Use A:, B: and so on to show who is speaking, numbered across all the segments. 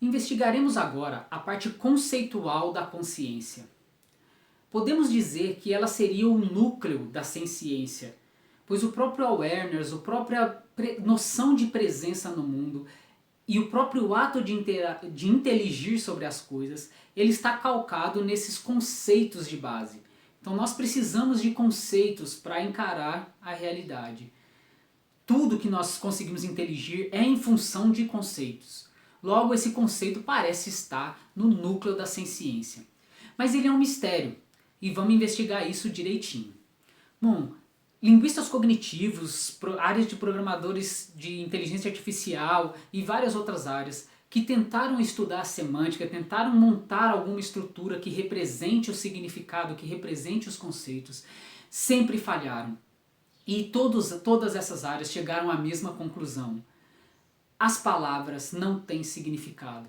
A: Investigaremos agora a parte conceitual da consciência. Podemos dizer que ela seria o núcleo da senciência, pois o próprio awareness, a própria noção de presença no mundo e o próprio ato de inteligir sobre as coisas, ele está calcado nesses conceitos de base. Então nós precisamos de conceitos para encarar a realidade. Tudo que nós conseguimos inteligir é em função de conceitos. Logo, esse conceito parece estar no núcleo da senciência. Mas ele é um mistério, e vamos investigar isso direitinho. Bom, linguistas cognitivos, áreas de programadores de inteligência artificial e várias outras áreas que tentaram estudar a semântica, tentaram montar alguma estrutura que represente o significado, que represente os conceitos, sempre falharam. E todas essas áreas chegaram à mesma conclusão. As palavras não têm significado.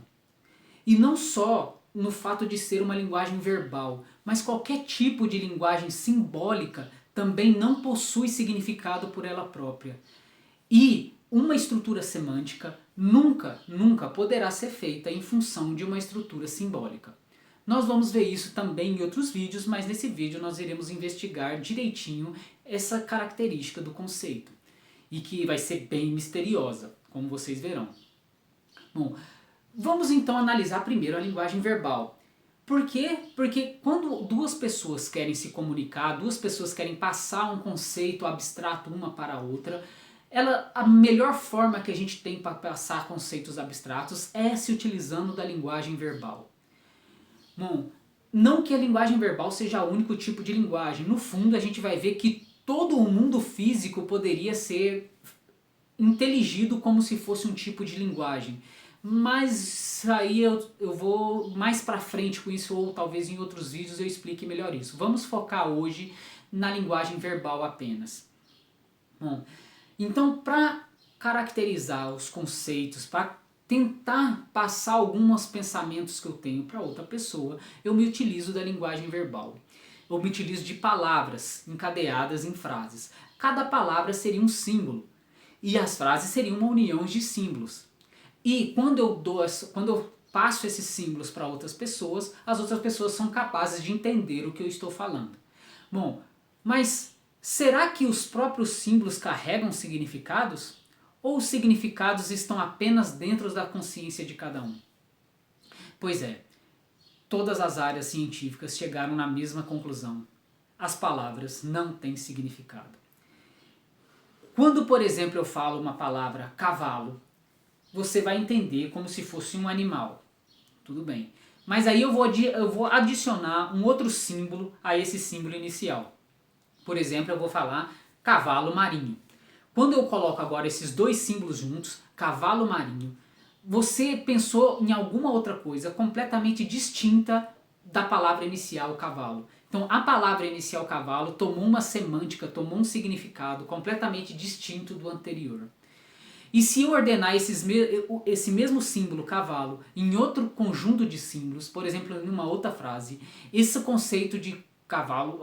A: E não só no fato de ser uma linguagem verbal, mas qualquer tipo de linguagem simbólica também não possui significado por ela própria. E uma estrutura semântica nunca poderá ser feita em função de uma estrutura simbólica. Nós vamos ver isso também em outros vídeos, mas nesse vídeo nós iremos investigar direitinho essa característica do conceito. E que vai ser bem misteriosa, como vocês verão. Bom, vamos então analisar primeiro a linguagem verbal. Por quê? Porque quando duas pessoas querem se comunicar, duas pessoas querem passar um conceito abstrato uma para a outra, a melhor forma que a gente tem para passar conceitos abstratos é se utilizando da linguagem verbal. Bom, não que a linguagem verbal seja o único tipo de linguagem. No fundo, a gente vai ver que todo o mundo físico poderia ser inteligido como se fosse um tipo de linguagem. Mas aí eu vou mais pra frente com isso, ou talvez em outros vídeos eu explique melhor isso. Vamos focar hoje na linguagem verbal apenas. Bom, então para caracterizar os conceitos, para tentar passar alguns pensamentos que eu tenho para outra pessoa, eu me utilizo da linguagem verbal. Eu me utilizo de palavras encadeadas em frases. Cada palavra seria um símbolo e as frases seriam uma união de símbolos. E quando eu passo esses símbolos para outras pessoas, as outras pessoas são capazes de entender o que eu estou falando. Bom, mas será que os próprios símbolos carregam significados? Ou os significados estão apenas dentro da consciência de cada um? Pois é, todas as áreas científicas chegaram na mesma conclusão. As palavras não têm significado. Quando, por exemplo, eu falo uma palavra cavalo, você vai entender como se fosse um animal. Tudo bem. Mas aí eu vou adicionar um outro símbolo a esse símbolo inicial. Por exemplo, eu vou falar cavalo marinho. Quando eu coloco agora esses dois símbolos juntos, cavalo marinho, você pensou em alguma outra coisa completamente distinta da palavra inicial cavalo. Então a palavra inicial cavalo tomou uma semântica, tomou um significado completamente distinto do anterior. E se eu ordenar esse mesmo símbolo cavalo em outro conjunto de símbolos, por exemplo, em uma outra frase, esse conceito de cavalo,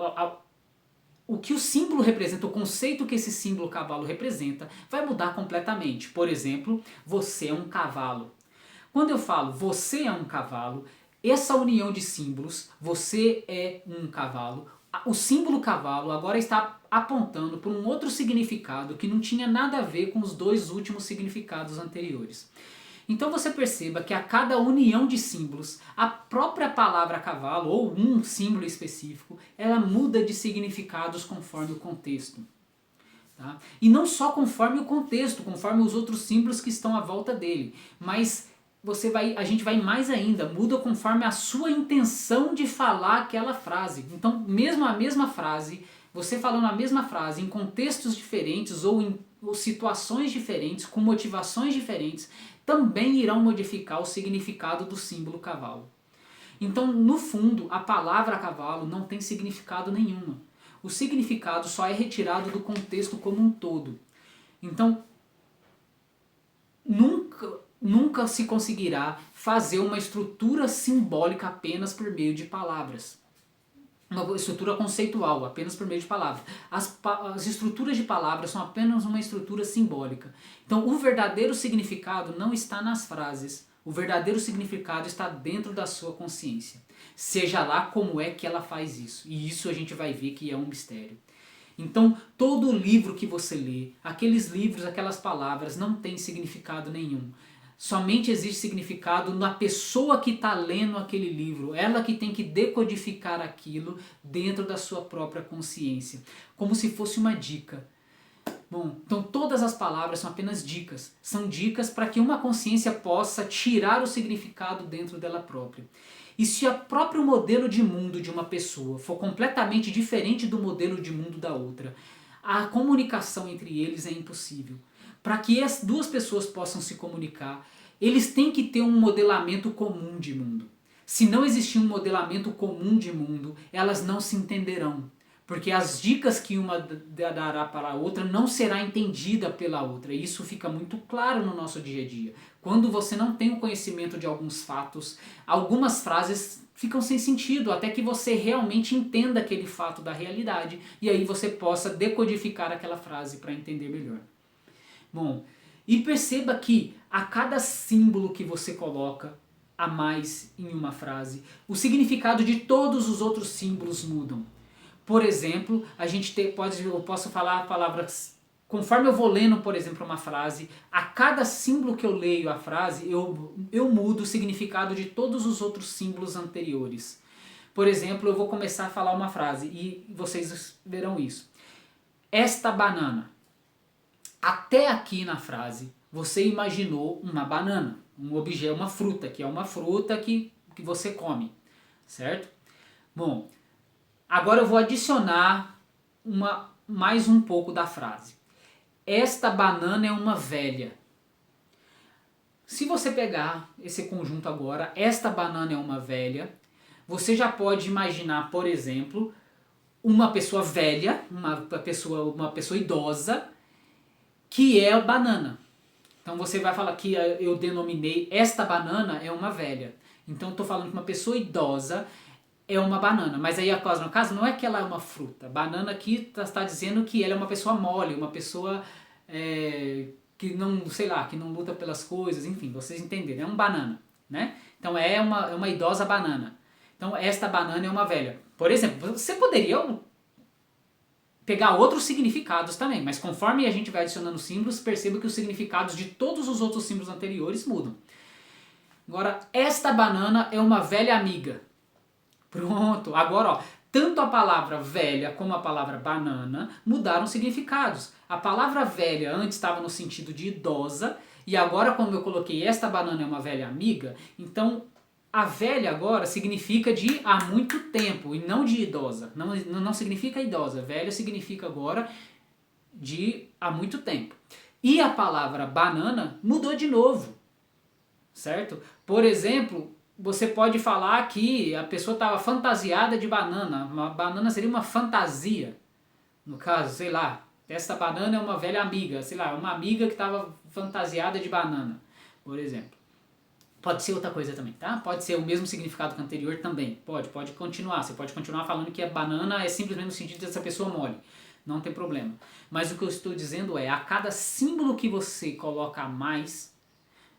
A: o que o símbolo representa, o conceito que esse símbolo cavalo representa, vai mudar completamente. Por exemplo, você é um cavalo. Quando eu falo você é um cavalo, essa união de símbolos, você é um cavalo, o símbolo cavalo agora está apontando para um outro significado que não tinha nada a ver com os dois últimos significados anteriores. Então você perceba que a cada união de símbolos, a própria palavra cavalo, ou um símbolo específico, ela muda de significados conforme o contexto. Tá? E não só conforme o contexto, conforme os outros símbolos que estão à volta dele, mas a gente vai mais ainda, muda conforme a sua intenção de falar aquela frase. Então, mesmo a mesma frase, você falando a mesma frase em contextos diferentes ou em situações diferentes, com motivações diferentes, também irão modificar o significado do símbolo cavalo. Então, no fundo, a palavra cavalo não tem significado nenhum. O significado só é retirado do contexto como um todo. Então, nunca se conseguirá fazer uma estrutura simbólica apenas por meio de palavras. uma estrutura conceitual, apenas por meio de palavras. As estruturas de palavras são apenas uma estrutura simbólica. Então, o verdadeiro significado não está nas frases. O verdadeiro significado está dentro da sua consciência. Seja lá como é que ela faz isso. E isso a gente vai ver que é um mistério. Então, todo livro que você lê, aqueles livros, aquelas palavras, não tem significado nenhum. Somente existe significado na pessoa que está lendo aquele livro, ela que tem que decodificar aquilo dentro da sua própria consciência, como se fosse uma dica. Bom, então todas as palavras são apenas dicas. São dicas para que uma consciência possa tirar o significado dentro dela própria. E se o próprio modelo de mundo de uma pessoa for completamente diferente do modelo de mundo da outra, a comunicação entre eles é impossível. Para que as duas pessoas possam se comunicar, eles têm que ter um modelamento comum de mundo. Se não existir um modelamento comum de mundo, elas não se entenderão. Porque as dicas que uma dará para a outra não será entendida pela outra. E isso fica muito claro no nosso dia a dia. Quando você não tem o conhecimento de alguns fatos, algumas frases ficam sem sentido, até que você realmente entenda aquele fato da realidade. E aí você possa decodificar aquela frase para entender melhor. Bom, e perceba que a cada símbolo que você coloca a mais em uma frase, o significado de todos os outros símbolos mudam. Por exemplo, eu posso falar palavras, conforme eu vou lendo, por exemplo, uma frase, a cada símbolo que eu leio a frase, eu mudo o significado de todos os outros símbolos anteriores. Por exemplo, eu vou começar a falar uma frase e vocês verão isso. Esta banana. Até aqui na frase, você imaginou uma banana, um objeto, uma fruta, que é uma fruta que você come, certo? Bom, agora eu vou adicionar mais um pouco da frase. Esta banana é uma velha. Se você pegar esse conjunto agora, esta banana é uma velha, você já pode imaginar, por exemplo, uma pessoa velha, uma pessoa idosa, que é a banana. Então você vai falar que eu denominei esta banana é uma velha. Então eu estou falando que uma pessoa idosa é uma banana. Mas aí no caso não é que ela é uma fruta. Banana aqui está dizendo que ela é uma pessoa mole, uma pessoa que não, sei lá, que não luta pelas coisas, enfim, vocês entenderam. É um banana, né? Então é uma idosa banana. Então esta banana é uma velha. Por exemplo, você poderia pegar outros significados também, mas conforme a gente vai adicionando símbolos, perceba que os significados de todos os outros símbolos anteriores mudam. Agora, esta banana é uma velha amiga. Pronto, agora ó, tanto a palavra velha como a palavra banana mudaram significados. A palavra velha antes estava no sentido de idosa, e agora quando eu coloquei esta banana é uma velha amiga, então a velha agora significa de há muito tempo e não de idosa. Não significa idosa. Velha significa agora de há muito tempo. E a palavra banana mudou de novo. Certo? Por exemplo, você pode falar que a pessoa estava fantasiada de banana. Uma banana seria uma fantasia. No caso, sei lá, essa banana é uma velha amiga. Sei lá, uma amiga que estava fantasiada de banana, por exemplo. Pode ser outra coisa também, tá? Pode ser o mesmo significado que o anterior também. Pode continuar. Você pode continuar falando que a banana é simplesmente no sentido dessa pessoa mole. Não tem problema. Mas o que eu estou dizendo é, a cada símbolo que você coloca a mais,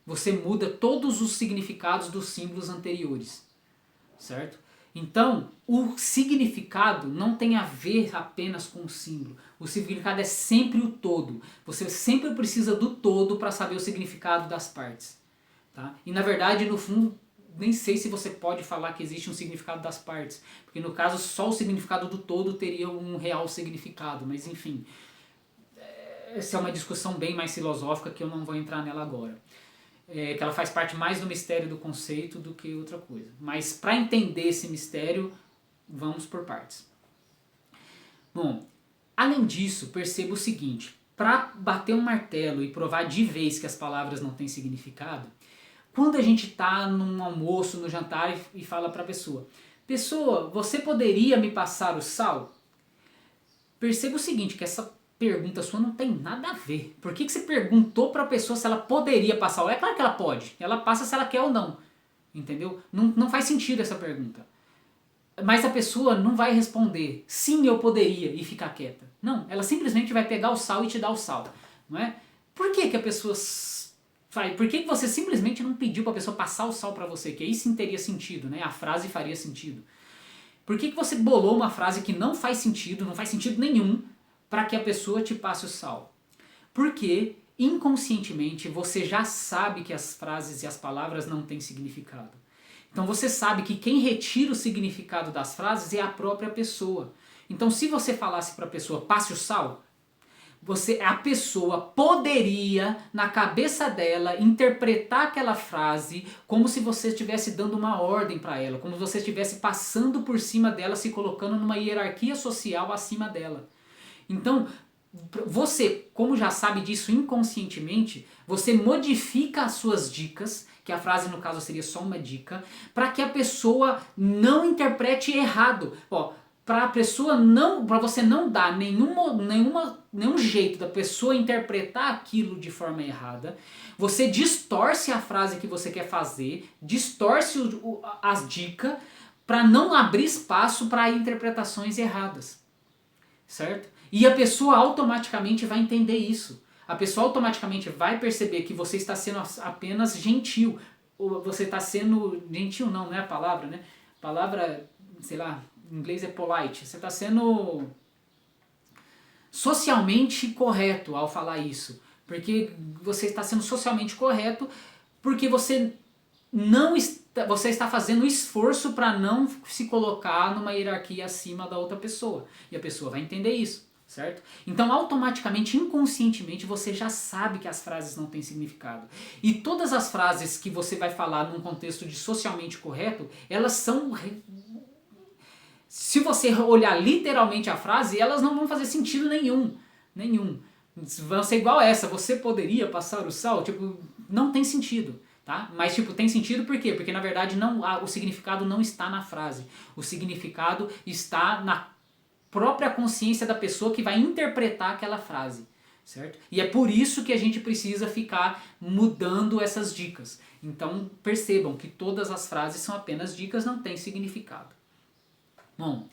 A: você muda todos os significados dos símbolos anteriores. Certo? Então, o significado não tem a ver apenas com o símbolo. O significado é sempre o todo. Você sempre precisa do todo para saber o significado das partes. Tá? E na verdade, no fundo, nem sei se você pode falar que existe um significado das partes, porque no caso só o significado do todo teria um real significado, mas enfim, essa é uma discussão bem mais filosófica que eu não vou entrar nela agora, que ela faz parte mais do mistério do conceito do que outra coisa. Mas para entender esse mistério, vamos por partes. Bom, além disso, perceba o seguinte, para bater um martelo e provar de vez que as palavras não têm significado, quando a gente está num almoço, no jantar e fala para a pessoa, você poderia me passar o sal? Perceba o seguinte, que essa pergunta sua não tem nada a ver. Por que você perguntou para a pessoa se ela poderia passar o sal? É claro que ela pode, ela passa se ela quer ou não, entendeu? Não faz sentido essa pergunta. Mas a pessoa não vai responder, sim, eu poderia, e ficar quieta. Não, ela simplesmente vai pegar o sal e te dar o sal, não é? Por que que a pessoa faz? Por que você simplesmente não pediu para a pessoa passar o sal para você? Que aí sim teria sentido, né? A frase faria sentido. Por que que você bolou uma frase que não faz sentido nenhum, para que a pessoa te passe o sal? Porque inconscientemente você já sabe que as frases e as palavras não têm significado. Então você sabe que quem retira o significado das frases é a própria pessoa. Então se você falasse para a pessoa, passe o sal, a pessoa poderia, na cabeça dela, interpretar aquela frase como se você estivesse dando uma ordem para ela, como se você estivesse passando por cima dela, se colocando numa hierarquia social acima dela. Então, você, como já sabe disso inconscientemente, você modifica as suas dicas, que a frase no caso seria só uma dica, para que a pessoa não interprete errado. Ó, para você não dar nenhum jeito da pessoa interpretar aquilo de forma errada, você distorce a frase que você quer fazer, distorce as dicas para não abrir espaço para interpretações erradas, certo? E a pessoa automaticamente vai entender isso. A pessoa automaticamente vai perceber que você está sendo apenas gentil. Ou você está sendo... Gentil não é a palavra, né? A palavra, sei lá, em inglês é polite. Você está sendo socialmente correto ao falar isso. Porque você está sendo socialmente correto porque você está fazendo esforço para não se colocar numa hierarquia acima da outra pessoa. E a pessoa vai entender isso. Certo? Então, automaticamente, inconscientemente, você já sabe que as frases não têm significado. E todas as frases que você vai falar num contexto de socialmente correto, elas são... Se você olhar literalmente a frase, elas não vão fazer sentido nenhum. Nenhum. Vão ser igual essa, você poderia passar o sal? Tipo, não tem sentido. Tá? Mas tipo, tem sentido por quê? Porque na verdade o significado não está na frase. O significado está na própria consciência da pessoa que vai interpretar aquela frase, certo? E é por isso que a gente precisa ficar mudando essas dicas. Então percebam que todas as frases são apenas dicas, não têm significado. Bom,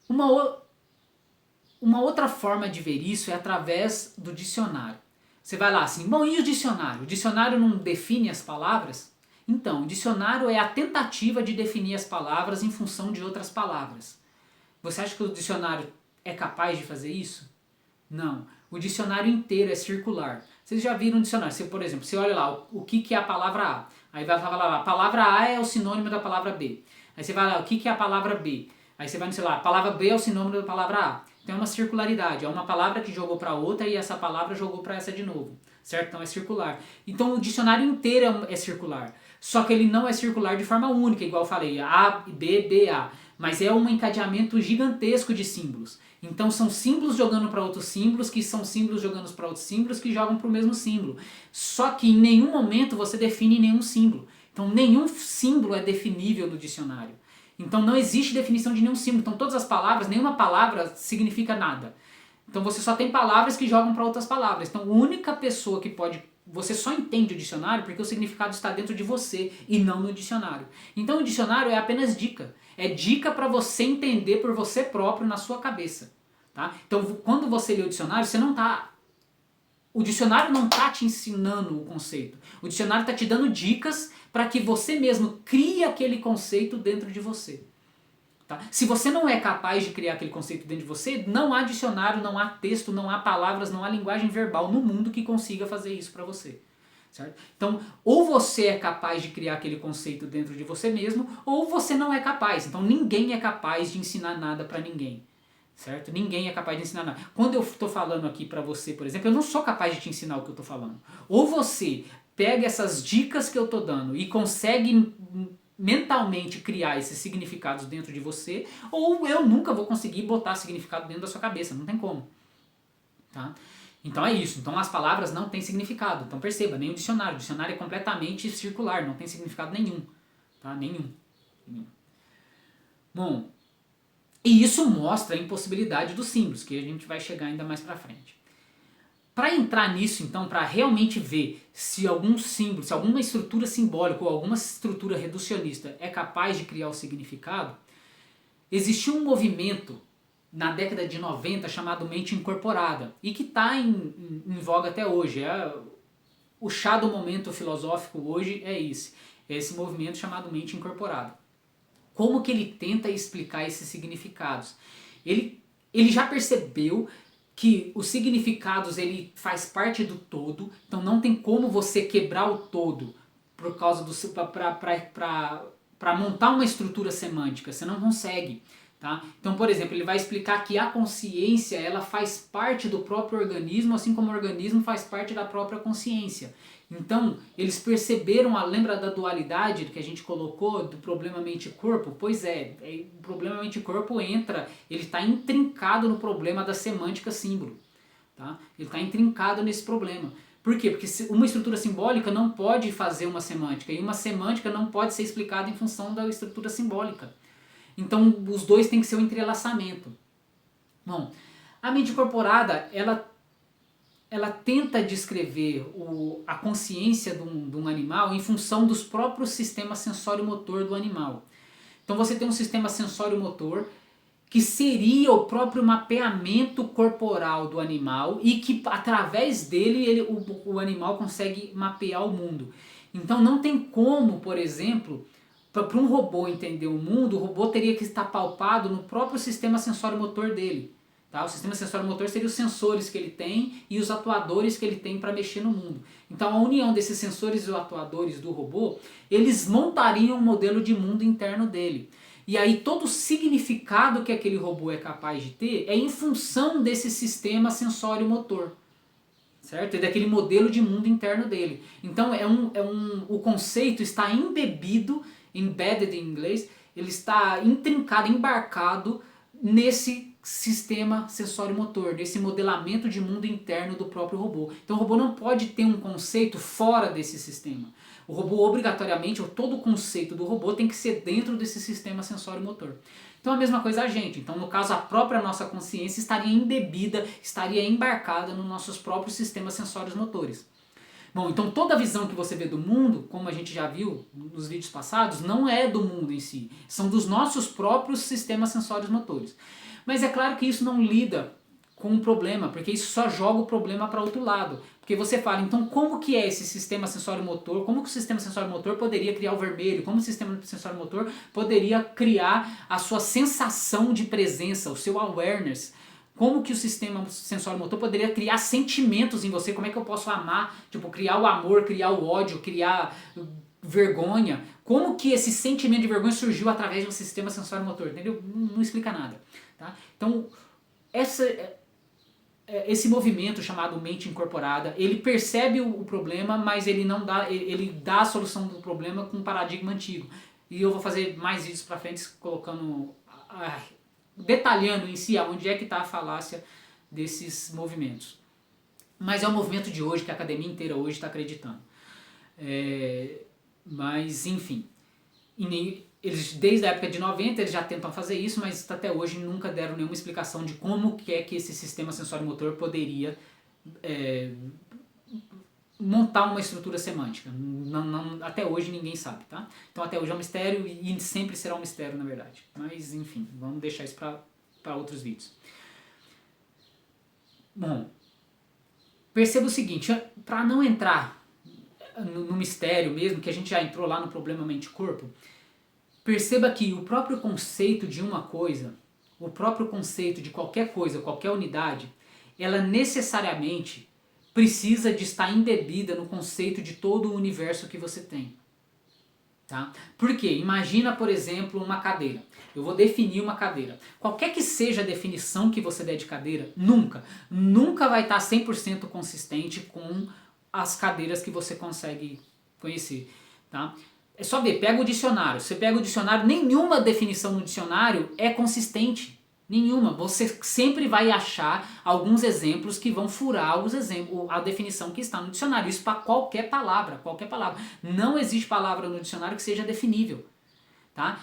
A: uma outra forma de ver isso é através do dicionário. Você vai lá assim, bom, e o dicionário? O dicionário não define as palavras? Então, o dicionário é a tentativa de definir as palavras em função de outras palavras. Você acha que o dicionário é capaz de fazer isso? Não. O dicionário inteiro é circular. Vocês já viram um dicionário? Você, por exemplo, você olha lá o que é a palavra A. Aí vai falar lá, a palavra A é o sinônimo da palavra B. Aí você vai lá, o que é a palavra B? Aí você vai no celular, a palavra B é o sinônimo da palavra A. Então é uma circularidade, é uma palavra que jogou para outra e essa palavra jogou para essa de novo. Certo? Então é circular. Então o dicionário inteiro é circular. Só que ele não é circular de forma única, igual eu falei, A, B, B, A. Mas é um encadeamento gigantesco de símbolos. Então são símbolos jogando para outros símbolos, que são símbolos jogando para outros símbolos, que jogam para o mesmo símbolo. Só que em nenhum momento você define nenhum símbolo. Então nenhum símbolo é definível no dicionário. Então não existe definição de nenhum símbolo. Então todas as palavras, nenhuma palavra significa nada. Então você só tem palavras que jogam para outras palavras. Então a única pessoa que pode... Você só entende o dicionário porque o significado está dentro de você e não no dicionário. Então o dicionário é apenas dica. É dica para você entender por você próprio na sua cabeça. Tá? Então quando você lê o dicionário, você não está... O dicionário não está te ensinando o conceito. O dicionário está te dando dicas para que você mesmo crie aquele conceito dentro de você. Tá? Se você não é capaz de criar aquele conceito dentro de você, não há dicionário, não há texto, não há palavras, não há linguagem verbal no mundo que consiga fazer isso para você. Certo? Então, ou você é capaz de criar aquele conceito dentro de você mesmo, ou você não é capaz. Então, ninguém é capaz de ensinar nada para ninguém. Certo? Ninguém é capaz de ensinar nada. Quando eu estou falando aqui para você, por exemplo, eu não sou capaz de te ensinar o que eu estou falando. Ou você pega essas dicas que eu estou dando e consegue mentalmente criar esses significados dentro de você, ou eu nunca vou conseguir botar significado dentro da sua cabeça. Não tem como. Tá? Então é isso. Então as palavras não têm significado. Então perceba, nem o dicionário. O dicionário é completamente circular, não tem significado nenhum. Tá? Nenhum. Bom, e isso mostra a impossibilidade dos símbolos, que a gente vai chegar ainda mais pra frente. Para entrar nisso, então, para realmente ver se algum símbolo, se alguma estrutura simbólica ou alguma estrutura reducionista é capaz de criar o significado, existiu um movimento na década de 90 chamado mente incorporada e que está em voga até hoje. O chá do momento filosófico hoje é esse movimento chamado mente incorporada. Como que ele tenta explicar esses significados? Ele já percebeu que os significados ele faz parte do todo, então não tem como você quebrar o todo por causa do para montar uma estrutura semântica, você não consegue. Tá? Então, por exemplo, ele vai explicar que a consciência ela faz parte do próprio organismo, assim como o organismo faz parte da própria consciência. Então, eles perceberam, lembra da dualidade que a gente colocou do problema mente-corpo? Pois o problema mente-corpo ele está intrincado no problema da semântica símbolo. Tá? Ele está intrincado nesse problema. Por quê? Porque uma estrutura simbólica não pode fazer uma semântica, e uma semântica não pode ser explicada em função da estrutura simbólica. Então, os dois têm que ser um entrelaçamento. Bom, a mente incorporada, ela tenta descrever a consciência de um animal em função dos próprios sistemas sensório-motor do animal. Então você tem um sistema sensório-motor que seria o próprio mapeamento corporal do animal e que através dele o animal consegue mapear o mundo. Então não tem como, por exemplo, para um robô entender o mundo, o robô teria que estar palpado no próprio sistema sensório-motor dele. Tá? O sistema sensório-motor seria os sensores que ele tem e os atuadores que ele tem para mexer no mundo. Então a união desses sensores e atuadores do robô, eles montariam um modelo de mundo interno dele. E aí todo o significado que aquele robô é capaz de ter é em função desse sistema sensório-motor. Certo? E daquele modelo de mundo interno dele. Então o conceito está embebido, embedded em inglês, ele está intrincado, embarcado nesse sistema sensório-motor, nesse modelamento de mundo interno do próprio robô. Então o robô não pode ter um conceito fora desse sistema. O robô obrigatoriamente, ou todo o conceito do robô tem que ser dentro desse sistema sensório-motor. Então a mesma coisa a gente. Então no caso a própria nossa consciência estaria embebida, estaria embarcada nos nossos próprios sistemas sensórios motores. Bom, então toda a visão que você vê do mundo, como a gente já viu nos vídeos passados, não é do mundo em si, são dos nossos próprios sistemas sensórios motores. Mas é claro que isso não lida com o problema, porque isso só joga o problema para outro lado. Porque você fala, então como que é esse sistema sensório-motor? Como que o sistema sensório-motor poderia criar o vermelho? Como o sistema sensório-motor poderia criar a sua sensação de presença, o seu awareness? Como que o sistema sensório-motor poderia criar sentimentos em você? Como é que eu posso amar? Tipo, criar o amor, criar o ódio, criar vergonha. Como que esse sentimento de vergonha surgiu através do sistema sensório-motor? Entendeu? Não explica nada. Tá? Então, esse movimento chamado mente incorporada, ele percebe o problema, mas ele não dá, ele dá a solução do problema com um paradigma antigo. E eu vou fazer mais vídeos para frente colocando, detalhando em si onde é que está a falácia desses movimentos. Mas é o movimento de hoje que a academia inteira hoje está acreditando. Mas enfim, eles, desde a época de 90 eles já tentam fazer isso, mas até hoje nunca deram nenhuma explicação de como que é que esse sistema sensório-motor poderia montar uma estrutura semântica. Até hoje ninguém sabe, tá? Então até hoje é um mistério e sempre será um mistério, na verdade. Mas enfim, vamos deixar isso para outros vídeos. Bom, perceba o seguinte, para não entrar no mistério mesmo, que a gente já entrou lá no problema mente-corpo, perceba que o próprio conceito de uma coisa, o próprio conceito de qualquer coisa, qualquer unidade, ela necessariamente precisa de estar embebida no conceito de todo o universo que você tem. Tá? Por quê? Imagina, por exemplo, uma cadeira. Eu vou definir uma cadeira. Qualquer que seja a definição que você der de cadeira, nunca vai estar 100% consistente com as cadeiras que você consegue conhecer. Tá? É só ver, pega o dicionário. Você pega o dicionário, nenhuma definição no dicionário é consistente. Nenhuma. Você sempre vai achar alguns exemplos que vão furar a definição que está no dicionário. Isso para qualquer palavra, qualquer palavra. Não existe palavra no dicionário que seja definível. Tá?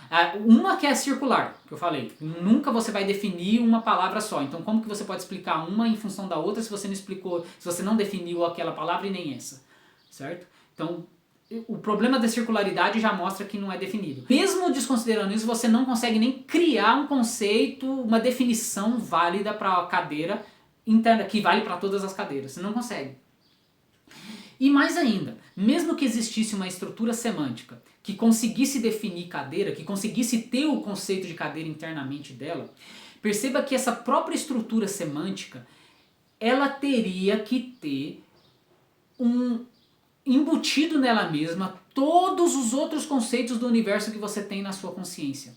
A: Uma que é circular, que eu falei. Nunca você vai definir uma palavra só. Então como que você pode explicar uma em função da outra se você não explicou, se você não definiu aquela palavra e nem essa? Certo? Então o problema da circularidade já mostra que não é definido. Mesmo desconsiderando isso, você não consegue nem criar um conceito, uma definição válida para a cadeira interna, que vale para todas as cadeiras. Você não consegue. E mais ainda, mesmo que existisse uma estrutura semântica que conseguisse definir cadeira, que conseguisse ter o conceito de cadeira internamente dela, perceba que essa própria estrutura semântica, ela teria que ter embutido nela mesma todos os outros conceitos do universo que você tem na sua consciência.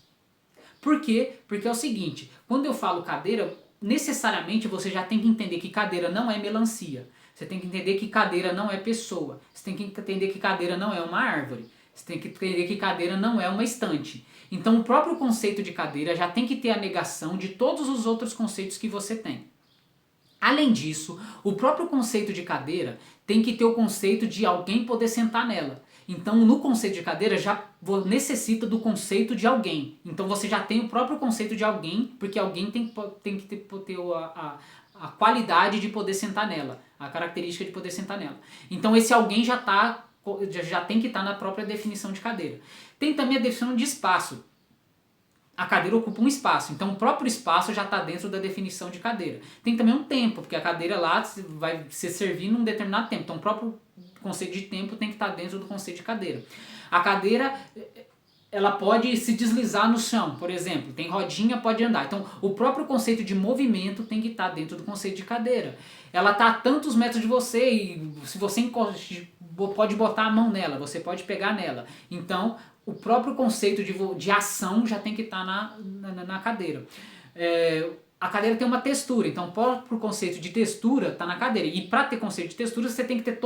A: Por quê? Porque é o seguinte, quando eu falo cadeira, necessariamente você já tem que entender que cadeira não é melancia. Você tem que entender que cadeira não é pessoa. Você tem que entender que cadeira não é uma árvore. Você tem que entender que cadeira não é uma estante. Então o próprio conceito de cadeira já tem que ter a negação de todos os outros conceitos que você tem. Além disso, o próprio conceito de cadeira tem que ter o conceito de alguém poder sentar nela. Então, no conceito de cadeira já necessita do conceito de alguém. Então você já tem o próprio conceito de alguém, porque alguém tem que ter a qualidade de poder sentar nela, a característica de poder sentar nela. Então esse alguém já tem que estar na própria definição de cadeira. Tem também a definição de espaço. A cadeira ocupa um espaço, então o próprio espaço já está dentro da definição de cadeira. Tem também um tempo, porque a cadeira lá vai ser servir num determinado tempo, então o próprio conceito de tempo tem que estar dentro do conceito de cadeira. A cadeira, ela pode se deslizar no chão, por exemplo, tem rodinha, pode andar. Então o próprio conceito de movimento tem que estar dentro do conceito de cadeira. Ela está a tantos metros de você e se você pode botar a mão nela, você pode pegar nela. Então o próprio conceito de ação já tem que estar na cadeira. A cadeira tem uma textura, então o próprio conceito de textura está na cadeira. E para ter conceito de textura, você tem que ter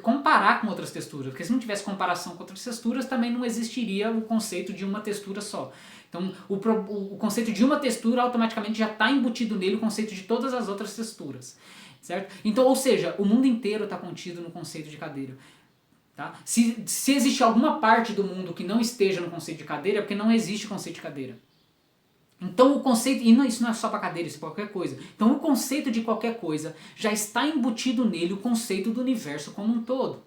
A: comparar com outras texturas, porque se não tivesse comparação com outras texturas, também não existiria o conceito de uma textura só. Então o conceito de uma textura automaticamente já está embutido nele o conceito de todas as outras texturas. Certo? Então, ou seja, o mundo inteiro está contido no conceito de cadeira. Tá? Se existe alguma parte do mundo que não esteja no conceito de cadeira, é porque não existe conceito de cadeira. Então o conceito, isso não é só para cadeira, isso é para qualquer coisa. Então o conceito de qualquer coisa já está embutido nele o conceito do universo como um todo.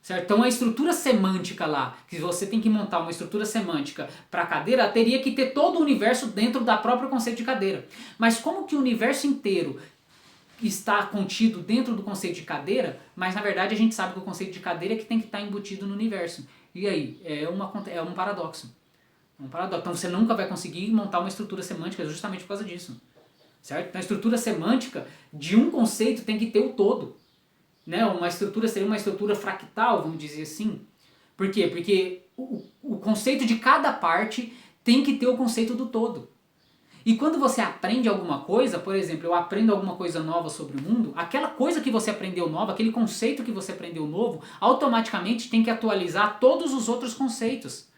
A: Certo? Então a estrutura semântica lá, que você tem que montar uma estrutura semântica para a cadeira, teria que ter todo o universo dentro da própria conceito de cadeira. Mas como que o universo inteiro está contido dentro do conceito de cadeira, mas na verdade a gente sabe que o conceito de cadeira é que tem que estar embutido no universo. E aí? É um paradoxo. Então você nunca vai conseguir montar uma estrutura semântica justamente por causa disso. Certo? Então a estrutura semântica de um conceito tem que ter o todo. Né? Uma estrutura seria uma estrutura fractal, vamos dizer assim. Por quê? Porque o conceito de cada parte tem que ter o conceito do todo. E quando você aprende alguma coisa, por exemplo, eu aprendo alguma coisa nova sobre o mundo, aquela coisa que você aprendeu nova, aquele conceito que você aprendeu novo, automaticamente tem que atualizar todos os outros conceitos.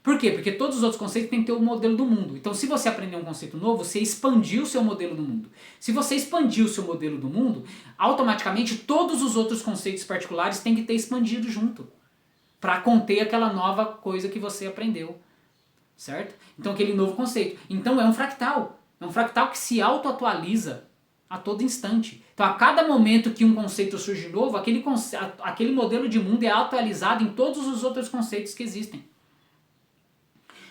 A: Por quê? Porque todos os outros conceitos têm que ter o modelo do mundo. Então se você aprender um conceito novo, você expandiu o seu modelo do mundo. Se você expandiu o seu modelo do mundo, automaticamente todos os outros conceitos particulares têm que ter expandido junto, para conter aquela nova coisa que você aprendeu. Certo? Então aquele novo conceito. Então é um fractal. É um fractal que se auto-atualiza a todo instante. Então a cada momento que um conceito surge novo, aquele modelo de mundo é atualizado em todos os outros conceitos que existem.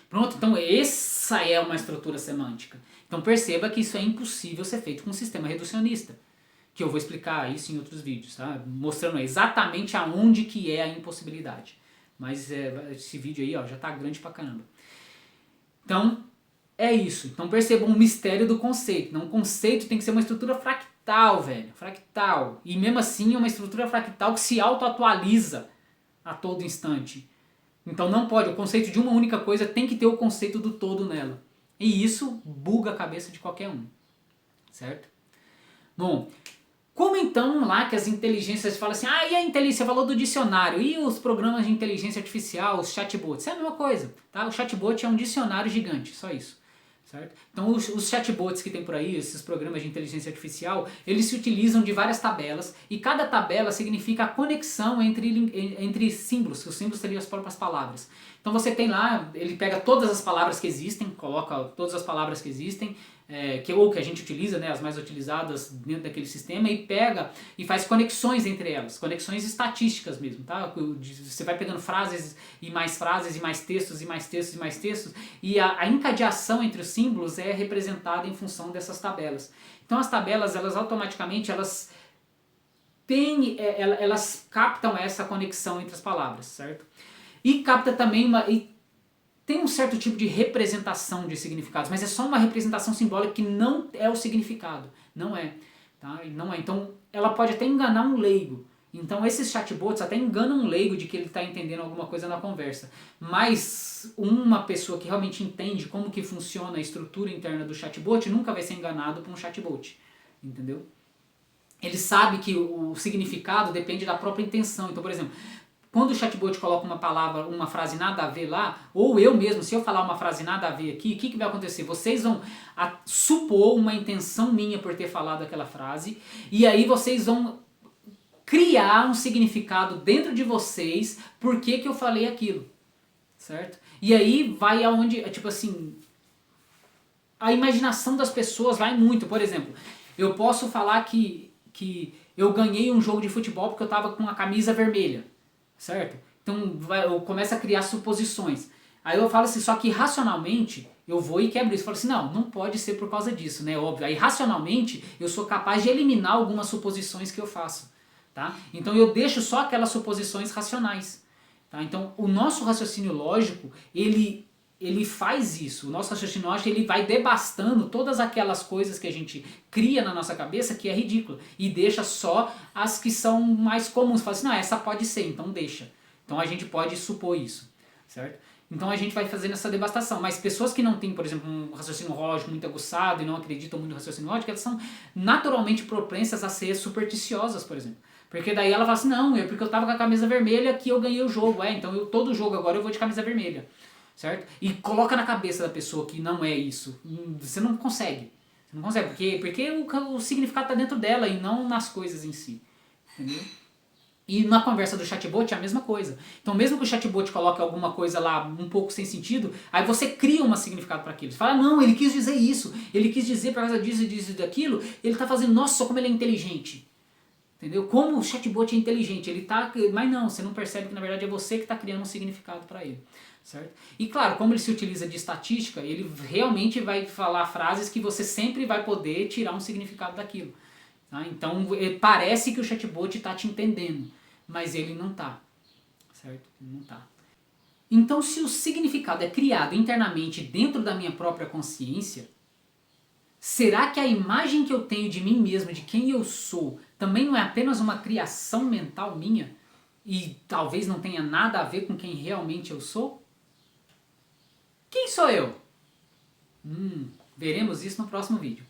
A: Pronto, então essa é uma estrutura semântica. Então perceba que isso é impossível ser feito com um sistema reducionista. Que eu vou explicar isso em outros vídeos, tá? Mostrando exatamente aonde que é a impossibilidade. Mas esse vídeo aí já tá grande pra caramba. Então, é isso. Então percebam o mistério do conceito. Então, o conceito tem que ser uma estrutura fractal, velho. Fractal. E mesmo assim é uma estrutura fractal que se auto-atualiza a todo instante. Então não pode. O conceito de uma única coisa tem que ter o conceito do todo nela. E isso buga a cabeça de qualquer um. Certo? Bom, como então lá que as inteligências falam assim, e a inteligência, falou do dicionário, e os programas de inteligência artificial, os chatbots, é a mesma coisa, tá? O chatbot é um dicionário gigante, só isso, certo? Então os chatbots que tem por aí, esses programas de inteligência artificial, eles se utilizam de várias tabelas, e cada tabela significa a conexão entre símbolos, que os símbolos seriam as próprias palavras. Então você tem lá, ele pega todas as palavras que existem, coloca todas as palavras que existem, ou que a gente utiliza, né, as mais utilizadas dentro daquele sistema, e pega e faz conexões entre elas, conexões estatísticas mesmo, tá? Você vai pegando frases e mais textos e mais textos e mais textos, e a encadeação entre os símbolos é representada em função dessas tabelas. Então as tabelas, elas automaticamente, elas captam essa conexão entre as palavras, certo? E capta também tem um certo tipo de representação de significados, mas é só uma representação simbólica que não é o significado. Não é. Tá? Não é. Então, ela pode até enganar um leigo. Então, esses chatbots até enganam um leigo de que ele está entendendo alguma coisa na conversa. Mas uma pessoa que realmente entende como que funciona a estrutura interna do chatbot nunca vai ser enganado por um chatbot. Entendeu? Ele sabe que o significado depende da própria intenção. Então, por exemplo, quando o chatbot coloca uma palavra, uma frase nada a ver lá, ou eu mesmo, se eu falar uma frase nada a ver aqui, o que vai acontecer? Vocês vão supor uma intenção minha por ter falado aquela frase, e aí vocês vão criar um significado dentro de vocês por que eu falei aquilo, certo? E aí vai aonde, tipo assim, a imaginação das pessoas vai muito. Por exemplo, eu posso falar que eu ganhei um jogo de futebol porque eu estava com a camisa vermelha, certo? Então eu começo a criar suposições. Aí eu falo assim, só que racionalmente eu vou e quebro isso. Eu falo assim, não pode ser por causa disso, né? Óbvio. Aí racionalmente eu sou capaz de eliminar algumas suposições que eu faço, tá? Então eu deixo só aquelas suposições racionais, tá? Então o nosso raciocínio lógico, ele faz isso. O nosso raciocínio lógico, ele vai devastando todas aquelas coisas que a gente cria na nossa cabeça que é ridícula e deixa só as que são mais comuns. Fala assim, não, essa pode ser, então deixa. Então a gente pode supor isso, certo? Então a gente vai fazendo essa devastação. Mas pessoas que não têm, por exemplo, um raciocínio lógico muito aguçado e não acreditam muito no raciocínio lógico, elas são naturalmente propensas a ser supersticiosas, por exemplo. Porque daí ela fala assim, não, porque eu tava com a camisa vermelha que eu ganhei o jogo. Então todo jogo agora eu vou de camisa vermelha. Certo? E coloca na cabeça da pessoa que não é isso. Você não consegue. Você não consegue, porque o significado está dentro dela e não nas coisas em si. Entendeu? E na conversa do chatbot é a mesma coisa. Então mesmo que o chatbot coloque alguma coisa lá um pouco sem sentido, aí você cria um significado para aquilo. Você fala, não, ele quis dizer isso. Ele quis dizer por causa disso e disso e daquilo. Ele está fazendo, nossa, como ele é inteligente. Entendeu? Como o chatbot é inteligente. Ele tá, mas não, você não percebe que na verdade é você que está criando um significado para ele. Certo? E claro, como ele se utiliza de estatística, ele realmente vai falar frases que você sempre vai poder tirar um significado daquilo. Tá? Então parece que o chatbot está te entendendo, mas ele não está. Certo? Ele não está. Então se o significado é criado internamente dentro da minha própria consciência, será que a imagem que eu tenho de mim mesmo, de quem eu sou, também não é apenas uma criação mental minha? E talvez não tenha nada a ver com quem realmente eu sou? Quem sou eu? Veremos isso no próximo vídeo.